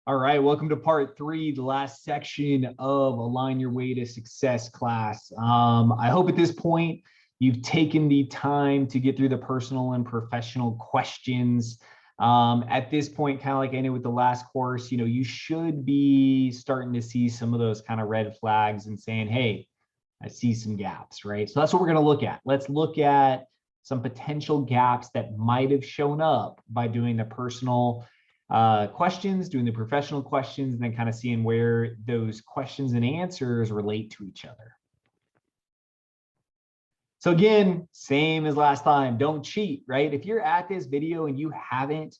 All right, welcome to part 3, the last section of Align Your Way to Success class. I hope at this point you've taken the time to get through the personal and professional questions. At this point, kind of like I did with the last course, you should be starting to see some of those kind of red flags and saying, hey, I see some gaps, right? So that's what we're going to look at. Let's look at some potential gaps that might have shown up by doing the personal questions, doing the professional questions, and then kind of seeing where those questions and answers relate to each other. So again, same as last time, don't cheat, right? If you're at this video and you haven't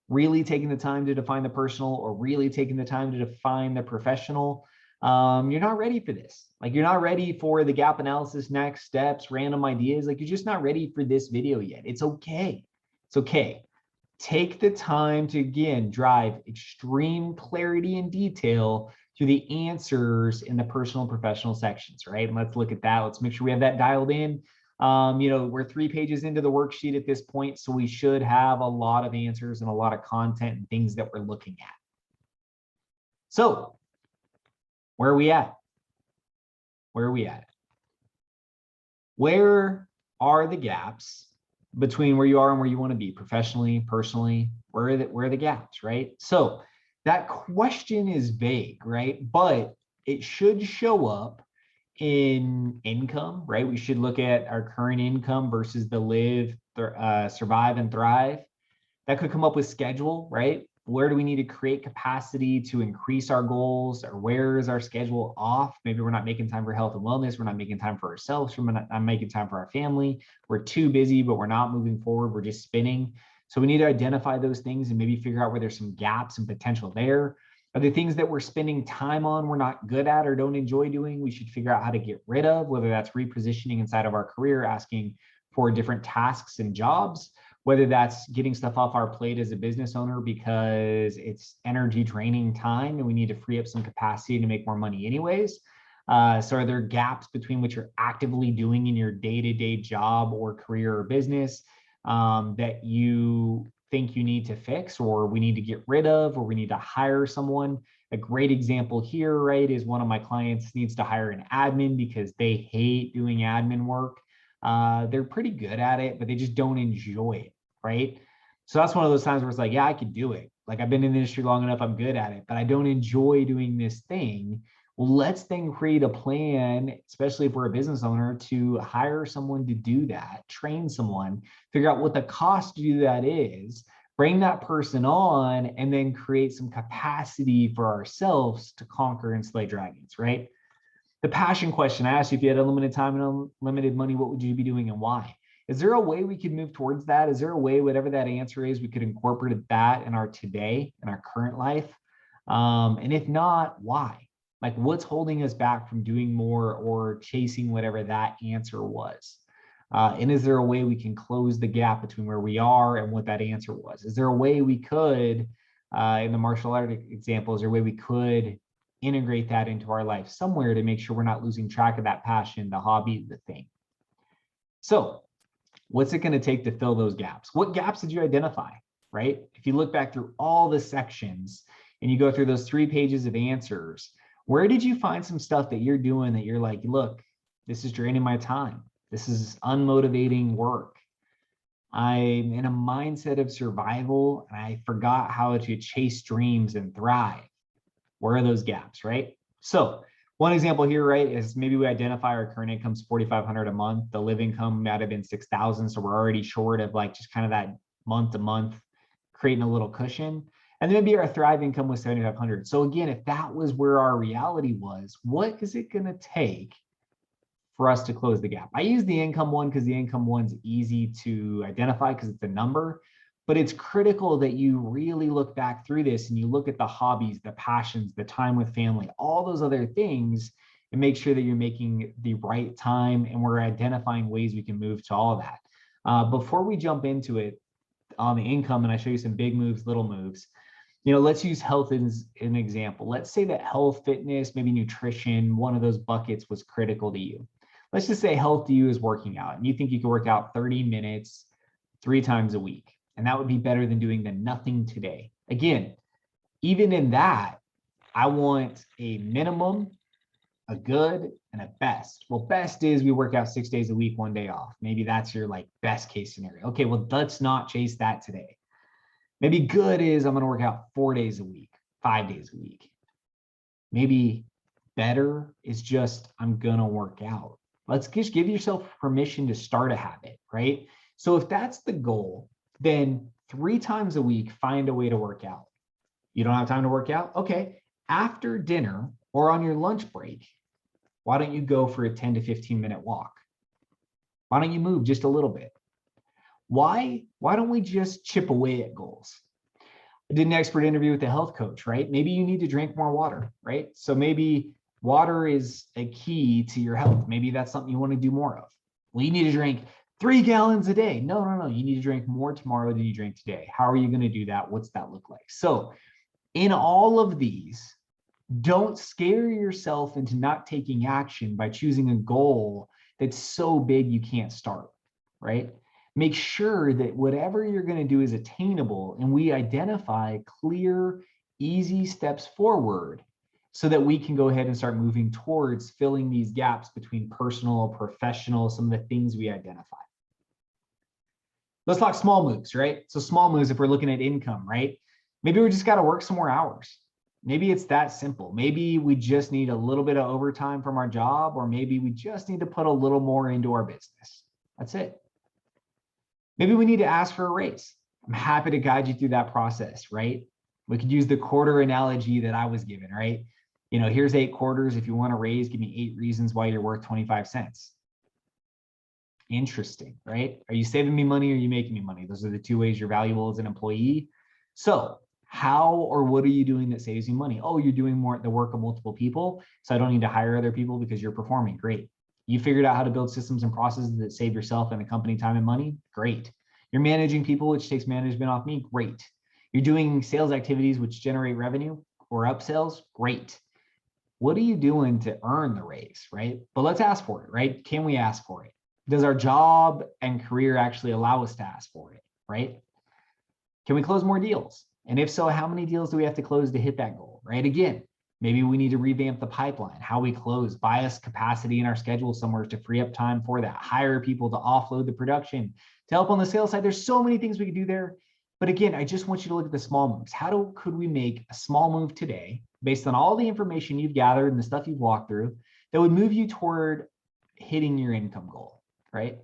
really taken the time to define the personal or really taken the time to define the professional, you're not ready for this. Like, you're not ready for the gap analysis, next steps, random ideas. Like, you're just not ready for this video yet. It's okay. It's okay. Take the time to, again, drive extreme clarity and detail to the answers in the personal and professional sections, right? And let's look at that. Let's make sure we have that dialed in. We're 3 pages into the worksheet at this point, so we should have a lot of answers and a lot of content and things that we're looking at. So where are we at? Where are we at? Where are the gaps between where you are and where you want to be professionally, personally? Where are the gaps, right? So that question is vague, right? But it should show up in income, right? We should look at our current income versus the live, survive, and thrive. That could come up with schedule, right? Where do we need to create capacity to increase our goals, or where is our schedule off? Maybe we're not making time for health and wellness. We're not making time for ourselves. We're not making time for our family. We're too busy, but we're not moving forward. We're just spinning. So we need to identify those things and maybe figure out where there's some gaps and potential there. Are there things that we're spending time on we're not good at or don't enjoy doing? We should figure out how to get rid of, whether that's repositioning inside of our career, asking for different tasks and jobs, whether that's getting stuff off our plate as a business owner because it's energy draining time and we need to free up some capacity to make more money anyways. So are there gaps between what you're actively doing in your day-to-day job or career or business that you think you need to fix, or we need to get rid of, or we need to hire someone? A great example here, right, is one of my clients needs to hire an admin because they hate doing admin work. They're pretty good at it, but they just don't enjoy it, right? So that's one of those times where it's like, yeah, I could do it. Like, I've been in the industry long enough, I'm good at it, but I don't enjoy doing this thing. Well, let's then create a plan, especially if we're a business owner, to hire someone to do that, train someone, figure out what the cost to do that is, bring that person on, and then create some capacity for ourselves to conquer and slay dragons, right? The passion question, I asked you, if you had unlimited time and unlimited money, what would you be doing and why? Is there a way we could move towards that? Is there a way, whatever that answer is, we could incorporate that in our today, in our current life? And if not, why? Like, what's holding us back from doing more or chasing whatever that answer was? And is there a way we can close the gap between where we are and what that answer was? Is there a way we could, in the martial art example, is there a way we could integrate that into our life somewhere to make sure we're not losing track of that passion, the hobby, the thing? So what's it going to take to fill those gaps? What gaps did you identify, right? If you look back through all the sections and you go through those 3 pages of answers, where did you find some stuff that you're doing that you're like, look, this is draining my time. This is unmotivating work. I'm in a mindset of survival and I forgot how to chase dreams and thrive. Where are those gaps, right? So one example here, right, is maybe we identify our current income is $4,500 a month. The live income might have been $6,000. So we're already short of like just kind of that month to month, creating a little cushion. And then maybe our thrive income was $7,500. So again, if that was where our reality was, what is it going to take for us to close the gap? I use the income one because the income one's easy to identify because it's a number. But it's critical that you really look back through this and you look at the hobbies, the passions, the time with family, all those other things, and make sure that you're making the right time and we're identifying ways we can move to all that. Before we jump into it on the income, and I show you some big moves, little moves, let's use health as an example. Let's say that health, fitness, maybe nutrition, one of those buckets was critical to you. Let's just say health to you is working out and you think you can work out 30 minutes 3 times a week. And that would be better than doing the nothing today. Again, even in that, I want a minimum, a good, and a best. Well, best is we work out 6 days a week, 1 day off. Maybe that's your like best case scenario. Okay, well, let's not chase that today. Maybe good is I'm going to work out 4 days a week, 5 days a week. Maybe better is just I'm going to work out. Let's just give yourself permission to start a habit, right? So if that's the goal, then 3 times a week, find a way to work out. You don't have time to work out? Okay. After dinner or on your lunch break, why don't you go for a 10 to 15 minute walk? Why don't you move just a little bit? Why don't we just chip away at goals? I did an expert interview with a health coach, right? Maybe you need to drink more water, right? So maybe water is a key to your health. Maybe that's something you want to do more of. Well, you need to drink 3 gallons a day. No. You need to drink more tomorrow than you drink today. How are you going to do that? What's that look like? So in all of these, don't scare yourself into not taking action by choosing a goal that's so big you can't start, right? Make sure that whatever you're going to do is attainable, and we identify clear, easy steps forward so that we can go ahead and start moving towards filling these gaps between personal, professional, some of the things we identify. Let's talk small moves, right? So small moves, if we're looking at income, right? Maybe we just got to work some more hours. Maybe it's that simple. Maybe we just need a little bit of overtime from our job, or maybe we just need to put a little more into our business. That's it. Maybe we need to ask for a raise. I'm happy to guide you through that process, right? We could use the quarter analogy that I was given, right? You know, here's 8 quarters. If you want to raise, give me 8 reasons why you're worth 25 cents. Interesting, right? Are you saving me money or are you making me money? Those are the 2 ways you're valuable as an employee. So how or what are you doing that saves you money? Oh, you're doing more the work of multiple people, so I don't need to hire other people because you're performing. Great. You figured out how to build systems and processes that save yourself and the company time and money. Great. You're managing people, which takes management off me. Great. You're doing sales activities which generate revenue or upsells. Great. What are you doing to earn the raise, right? But let's ask for it, right? Can we ask for it? Does our job and career actually allow us to ask for it, right? Can we close more deals? And if so, how many deals do we have to close to hit that goal, right? Again, maybe we need to revamp the pipeline, how we close, buy us capacity in our schedule somewhere to free up time for that, hire people to offload the production, to help on the sales side. There's so many things we could do there. But again, I just want you to look at the small moves. Could we make a small move today based on all the information you've gathered and the stuff you've walked through that would move you toward hitting your income goal, right?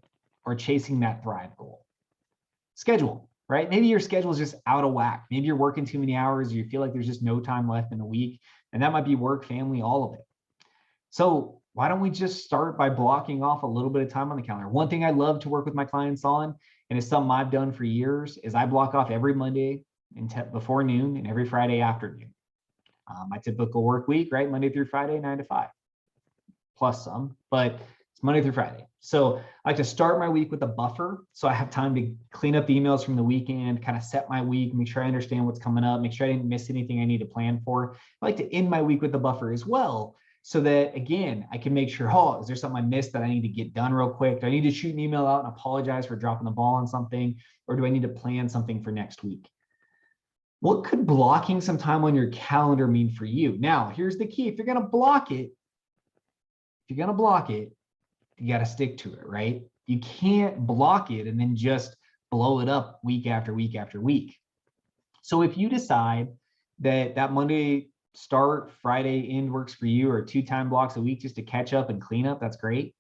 Or chasing that Thrive goal? Schedule. Right? Maybe your schedule is just out of whack. Maybe you're working too many hours. Or you feel like there's just no time left in a week. And that might be work, family, all of it. So why don't we just start by blocking off a little bit of time on the calendar? One thing I love to work with my clients on, and it's something I've done for years, is I block off every Monday before noon and every Friday afternoon. My typical work week, right? Monday through Friday, 9 to 5, plus some, but it's Monday through Friday. So I like to start my week with a buffer, so I have time to clean up the emails from the weekend, kind of set my week, make sure I understand what's coming up, make sure I didn't miss anything I need to plan for. I like to end my week with a buffer as well, so that, again, I can make sure, oh, is there something I missed that I need to get done real quick? Do I need to shoot an email out and apologize for dropping the ball on something? Or do I need to plan something for next week? What could blocking some time on your calendar mean for you? Now, here's the key. If you're going to block it, you got to stick to it, right? You can't block it and then just blow it up week after week after week. So if you decide that that Monday start, Friday end works for you, or 2 time blocks a week just to catch up and clean up, that's great.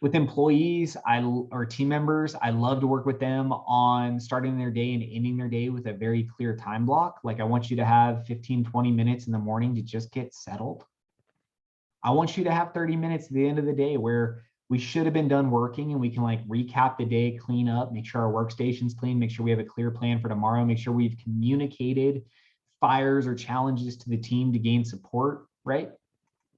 With employees or team members, I love to work with them on starting their day and ending their day with a very clear time block. Like, I want you to have 15, 20 minutes in the morning to just get settled. I want you to have 30 minutes at the end of the day where we should have been done working and we can like recap the day, clean up, make sure our workstation's clean, make sure we have a clear plan for tomorrow, make sure we've communicated fires or challenges to the team to gain support, right?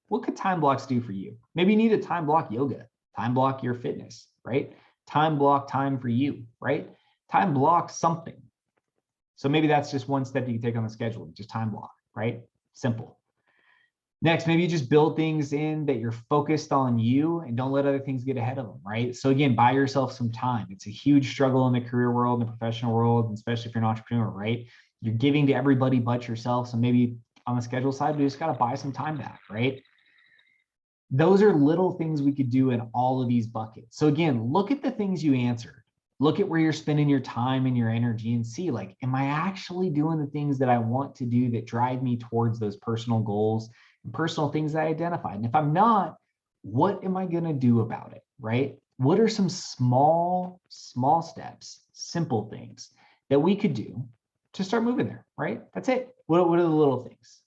What could time blocks do for you? Maybe you need a time block yoga, time block your fitness, right? Time block time for you, right? Time block something. So maybe that's just one step you can take on the schedule, just time block, right? Simple. Next, maybe you just build things in that you're focused on you and don't let other things get ahead of them, right? So again, buy yourself some time. It's a huge struggle in the career world, in the professional world, and especially if you're an entrepreneur, right? You're giving to everybody but yourself. So maybe on the schedule side, we just got to buy some time back, right? Those are little things we could do in all of these buckets. So again, look at the things you answered. Look at where you're spending your time and your energy and see, like, am I actually doing the things that I want to do that drive me towards those personal goals and personal things that I identified? And if I'm not, what am I going to do about it, right? What are some small steps, simple things that we could do to start moving there, right? That's it. What are the little things?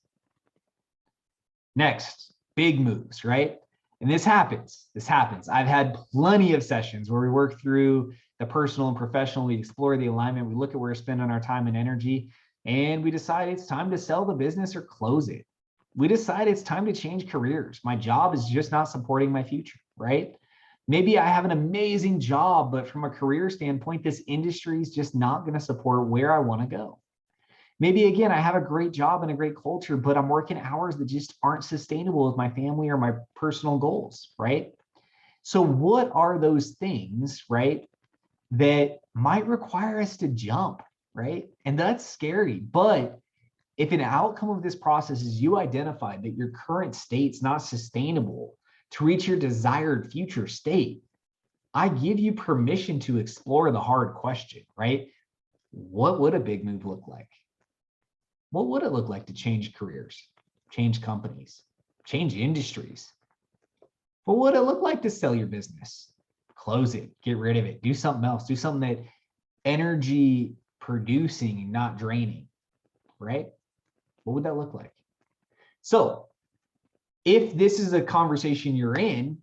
Next, big moves, right? And this happens. I've had plenty of sessions where we work through the personal and professional, we explore the alignment, we look at where we're spending our time and energy, and we decide it's time to sell the business or close it. We decide it's time to change careers. My job is just not supporting my future, right? Maybe I have an amazing job, but from a career standpoint, this industry is just not going to support where I want to go. Maybe again, I have a great job and a great culture, but I'm working hours that just aren't sustainable with my family or my personal goals, right? So what are those things, right, that might require us to jump, right? And that's scary. But if an outcome of this process is you identified that your current state's not sustainable to reach your desired future state, I give you permission to explore the hard question, right? What would a big move look like? What would it look like to change careers, change companies, change industries? What would it look like to sell your business, close it, get rid of it, do something else, do something that energy producing and not draining, right? What would that look like? So if this is a conversation you're in,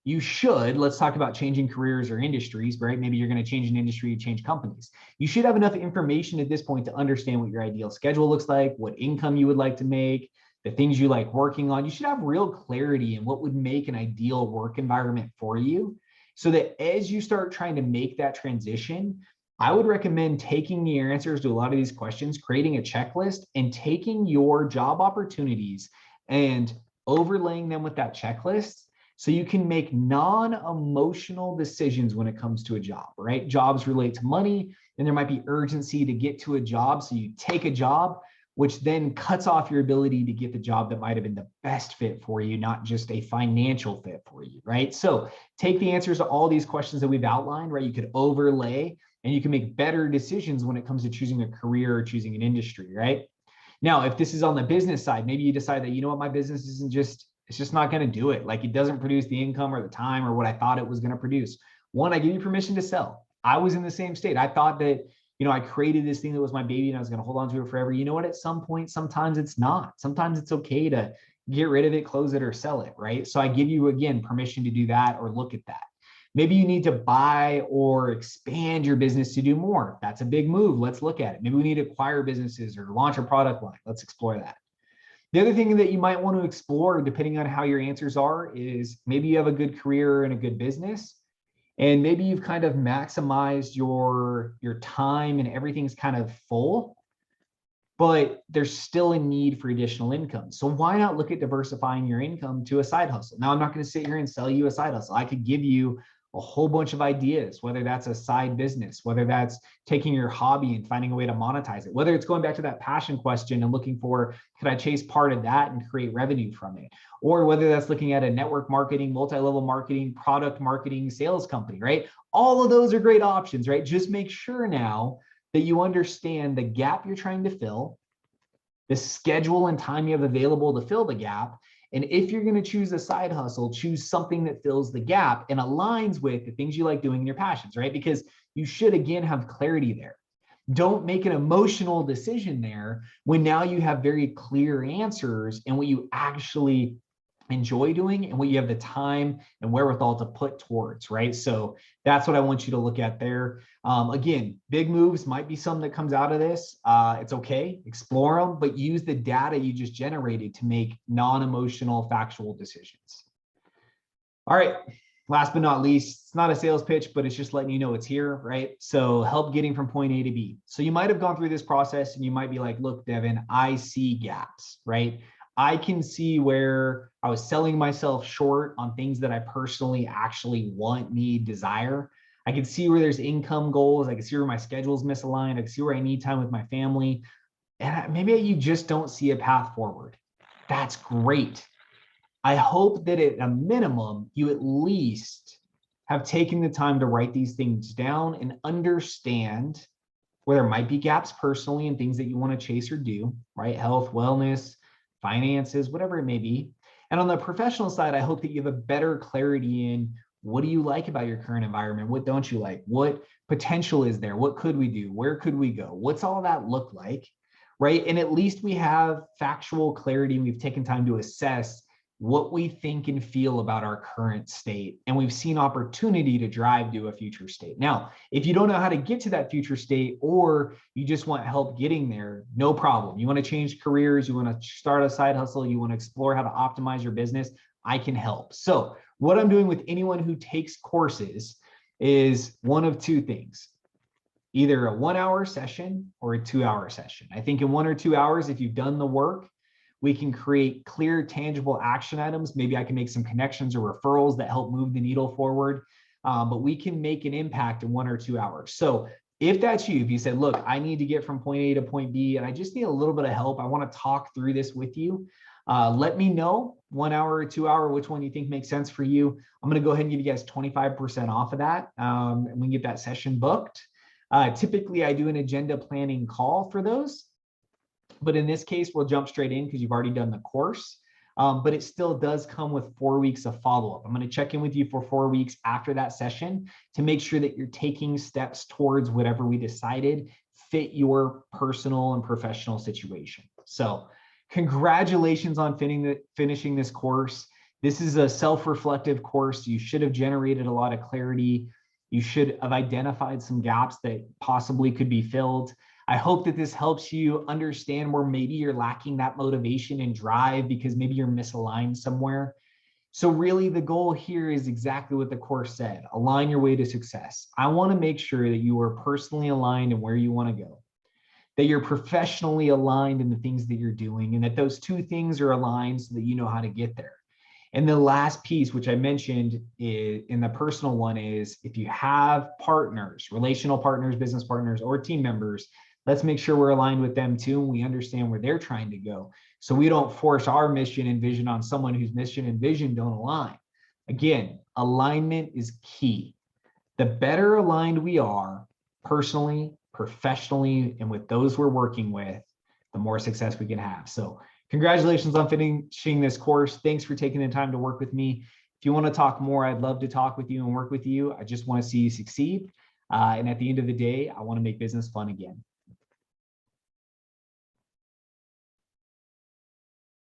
you should, let's talk about changing careers or industries, right? Maybe you're going to change an industry, change companies. You should have enough information at this point to understand what your ideal schedule looks like, what income you would like to make, the things you like working on. You should have real clarity in what would make an ideal work environment for you, so that as you start trying to make that transition, I would recommend taking your answers to a lot of these questions, creating a checklist, and taking your job opportunities and overlaying them with that checklist, so you can make non-emotional decisions when it comes to a job, right? Jobs relate to money, and there might be urgency to get to a job. So you take a job, which then cuts off your ability to get the job that might have been the best fit for you, not just a financial fit for you, right? So take the answers to all these questions that we've outlined, right? You could overlay, and you can make better decisions when it comes to choosing a career or choosing an industry, right? Now, if this is on the business side, maybe you decide that, you know what, my business isn't just, it's just not going to do it. Like, it doesn't produce the income or the time or what I thought it was going to produce. One, I give you permission to sell. I was in the same state. I thought that, you know, I created this thing that was my baby and I was going to hold on to it forever. You know what? At some point, sometimes it's not. Sometimes it's okay to get rid of it, close it, or sell it, right? So I give you, again, permission to do that or look at that. Maybe you need to buy or expand your business to do more. That's a big move. Let's look at it. Maybe we need to acquire businesses or launch a product line. Let's explore that. The other thing that you might want to explore, depending on how your answers are, is maybe you have a good career and a good business, and maybe you've kind of maximized your time and everything's kind of full, but there's still a need for additional income. So why not look at diversifying your income to a side hustle? Now, I'm not going to sit here and sell you a side hustle. I could give you a whole bunch of ideas, whether that's a side business, whether that's taking your hobby and finding a way to monetize it, whether it's going back to that passion question and looking for, could I chase part of that and create revenue from it? Or whether that's looking at a network marketing, multi-level marketing, product marketing, sales company, right? All of those are great options, right? Just make sure now that you understand the gap you're trying to fill, the schedule and time you have available to fill the gap. And if you're going to choose a side hustle, choose something that fills the gap and aligns with the things you like doing in your passions, right? Because you should, again, have clarity there. Don't make an emotional decision there when now you have very clear answers and what you actually enjoy doing and what you have the time and wherewithal to put towards, right? So that's what I want you to look at there. Again, big moves might be something that comes out of this. It's okay, explore them, but use the data you just generated to make non-emotional, factual decisions. All right, last but not least, it's not a sales pitch, but it's just letting you know it's here, right? So help getting from point A to B. So you might have gone through this process and you might be like, look, Devin, I see gaps, right? I can see where I was selling myself short on things that I personally actually want, need, desire. I can see where there's income goals. I can see where my schedule's misaligned. I can see where I need time with my family. And maybe you just don't see a path forward. That's great. I hope that at a minimum, you at least have taken the time to write these things down and understand where there might be gaps personally and things that you want to chase or do, right? Health, wellness, finances, whatever it may be. And on the professional side, I hope that you have a better clarity in what do you like about your current environment? What don't you like? What potential is there? What could we do? Where could we go? What's all that look like, right? And at least we have factual clarity and we've taken time to assess what we think and feel about our current state. And we've seen opportunity to drive to a future state. Now, if you don't know how to get to that future state, or you just want help getting there, no problem. You want to change careers, you want to start a side hustle, you want to explore how to optimize your business, I can help. So what I'm doing with anyone who takes courses is one of two things. Either a 1 hour session or a 2 hour session. I think in 1 or 2 hours, if you've done the work, we can create clear, tangible action items. Maybe I can make some connections or referrals that help move the needle forward. But we can make an impact in 1 or 2 hours. So if that's you, if you said, look, I need to get from point A to point B, and I just need a little bit of help, I want to talk through this with you. Let me know 1 hour or 2 hour, which one you think makes sense for you. I'm going to go ahead and give you guys 25% off of that. And we can get that session booked. Typically, I do an agenda planning call for those. But in this case, we'll jump straight in because you've already done the course. But it still does come with 4 weeks of follow-up. I'm going to check in with you for 4 weeks after that session to make sure that you're taking steps towards whatever we decided fit your personal and professional situation. So congratulations on finishing this course. This is a self-reflective course. You should have generated a lot of clarity. You should have identified some gaps that possibly could be filled. I hope that this helps you understand where maybe you're lacking that motivation and drive because maybe you're misaligned somewhere. So really the goal here is exactly what the course said, align your way to success. I want to make sure that you are personally aligned in where you want to go, that you're professionally aligned in the things that you're doing, and that those two things are aligned so that you know how to get there. And the last piece, which I mentioned in the personal one, is if you have partners, relational partners, business partners, or team members, let's make sure we're aligned with them too, and we understand where they're trying to go. So we don't force our mission and vision on someone whose mission and vision don't align. Again, alignment is key. The better aligned we are personally, professionally, and with those we're working with, the more success we can have. So congratulations on finishing this course. Thanks for taking the time to work with me. If you want to talk more, I'd love to talk with you and work with you. I just want to see you succeed. And at the end of the day, I want to make business fun again.